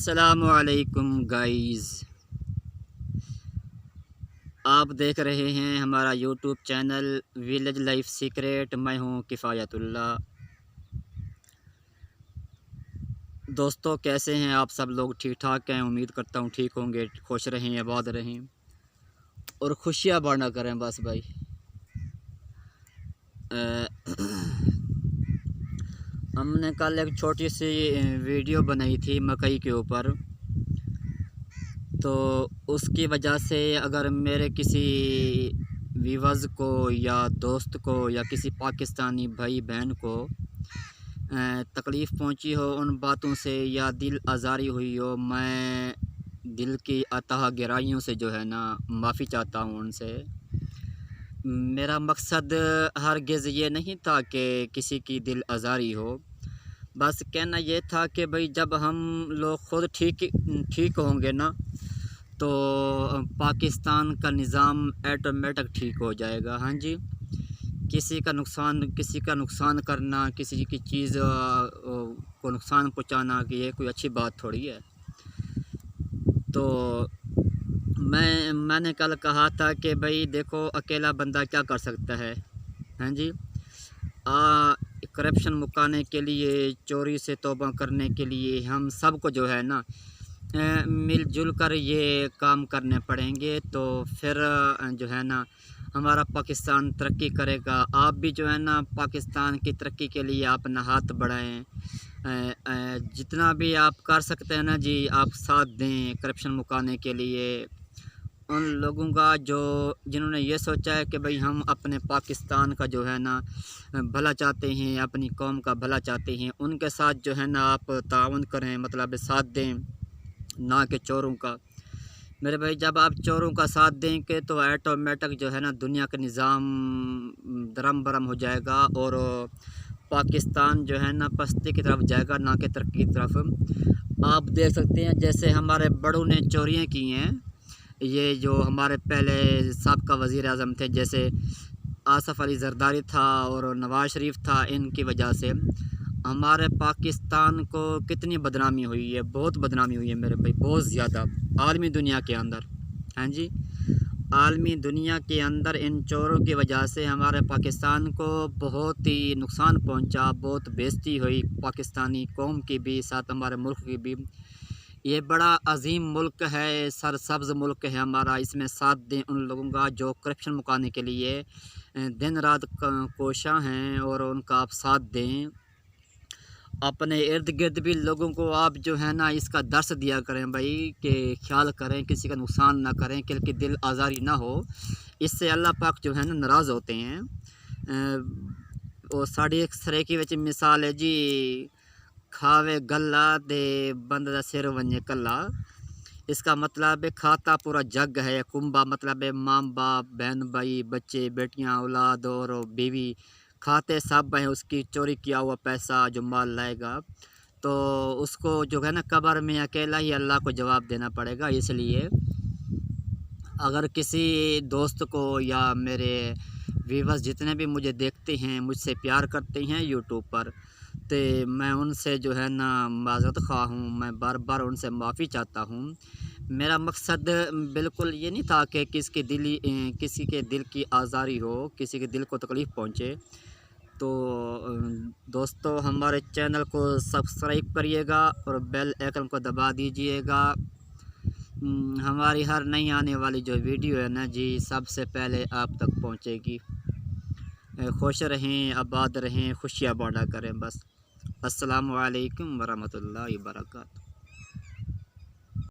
अस्सलामुअलैकुम गाइज़, आप देख रहे हैं हमारा YouTube channel village life secret. मैं हूं किफ़ायतुल्लाह। दोस्तों, कैसे हैं आप सब लोग? ठीक ठाक हैं? उम्मीद करता हूं ठीक होंगे, खुश रहें, आबाद रहें और खुशियां बांटा करें बस भाई। हमने कल एक छोटी सी वीडियो बनाई थी मकई के ऊपर, तो उसकी वजह से अगर मेरे किसी व्यूअर्स को या दोस्त को या किसी पाकिस्तानी भाई बहन को तकलीफ़ पहुंची हो उन बातों से या दिल आज़ारी हुई हो, मैं दिल की अतः गहराइयों से जो है ना माफ़ी चाहता हूं उनसे। मेरा मकसद हरगिज़ ये नहीं था कि किसी की दिल आज़ारी हो, बस कहना ये था कि भाई जब हम लोग ख़ुद ठीक होंगे ना तो पाकिस्तान का निज़ाम ऐटोमेटिक ठीक हो जाएगा। हाँ जी, किसी का नुकसान करना, किसी की चीज़ को नुकसान पहुंचाना, कि ये कोई अच्छी बात थोड़ी है। तो मैंने कल कहा था कि भाई देखो, अकेला बंदा क्या कर सकता है। हाँ जी, करप्शन मुकाने के लिए, चोरी से तौबा करने के लिए हम सबको जो है ना मिलजुल कर ये काम करने पड़ेंगे, तो फिर जो है ना हमारा पाकिस्तान तरक्की करेगा। आप भी जो है ना पाकिस्तान की तरक्की के लिए अपना हाथ बढ़ाएं। जितना भी आप कर सकते हैं ना जी, आप साथ दें करप्शन मुकाने के लिए। उन लोगों का जिन्होंने ये सोचा है कि भाई हम अपने पाकिस्तान का जो है ना भला चाहते हैं, अपनी कौम का भला चाहते हैं, उनके साथ जो है ना आप ताउन करें, मतलब साथ दें, ना कि चोरों का। मेरे भाई, जब आप चोरों का साथ देंगे तो ऐटोमेटिक जो है ना दुनिया का निज़ाम दरम बरम हो जाएगा और पाकिस्तान जो है ना पस्ती की तरफ जाएगा, ना कि तरक्की की तरफ। आप देख सकते हैं जैसे हमारे बड़ों ने चोरियाँ की हैं, ये जो हमारे पहले साबका वज़ीर आज़म थे, जैसे आसफ़ अली ज़रदारी था और नवाज़ शरीफ था, इनकी वजह से हमारे पाकिस्तान को कितनी बदनामी हुई है। बहुत बदनामी हुई है मेरे भाई, बहुत ज़्यादा, आलमी दुनिया के अंदर। हाँ जी, आलमी दुनिया के अंदर इन चोरों की वजह से हमारे पाकिस्तान को बहुत ही नुकसान पहुंचा, बहुत बेइज्जती हुई पाकिस्तानी कौम की भी, साथ हमारे मुल्क की भी। ये बड़ा अजीम मुल्क है, सरसब्ज़ मुल्क है हमारा। इसमें साथ दें उन लोगों का जो करप्शन मुकाने के लिए दिन रात कोशां हैं, और उनका आप साथ दें। अपने इर्द गिर्द भी लोगों को आप जो है ना इसका दर्स दिया करें भाई, कि ख्याल करें, किसी का नुकसान ना करें, कि दिल आज़ारी ना हो। इससे अल्लाह पाक जो है ना नाराज़ होते हैं। और साड़ी एक सरे की विच मिसाल है जी, खावे गला दे बंद दा सिर वंजे कला। इसका मतलब है खाता पूरा जग है, कुंभा मतलब है माँ बाप, बहन भाई, बच्चे बेटियाँ, औलाद और बीवी, खाते सब हैं उसकी चोरी किया हुआ पैसा जो माल लाएगा, तो उसको जो है ना कब्र में अकेला ही अल्लाह को जवाब देना पड़ेगा। इसलिए अगर किसी दोस्त को या मेरे व्यूअर्स जितने भी मुझे देखते हैं, मुझसे प्यार करते हैं यूट्यूब पर, तो मैं उनसे जो है ना माज़रत ख़्वाह हूँ, मैं बार बार उनसे माफ़ी चाहता हूँ। मेरा मकसद बिल्कुल ये नहीं था कि किसी के दिल की आज़ारी हो, किसी के दिल को तकलीफ़ पहुँचे। तो दोस्तों, हमारे चैनल को सब्सक्राइब करिएगा और बेल आइकन को दबा दीजिएगा। हमारी हर नई आने वाली जो वीडियो है ना जी, सबसे पहले आप तक पहुंचेगी। खुश रहें, आबाद रहें, खुशियाँ बांटा करें बस। अस्सलामु अलैकुम वरहमतुल्लाहि वबरकातुहू।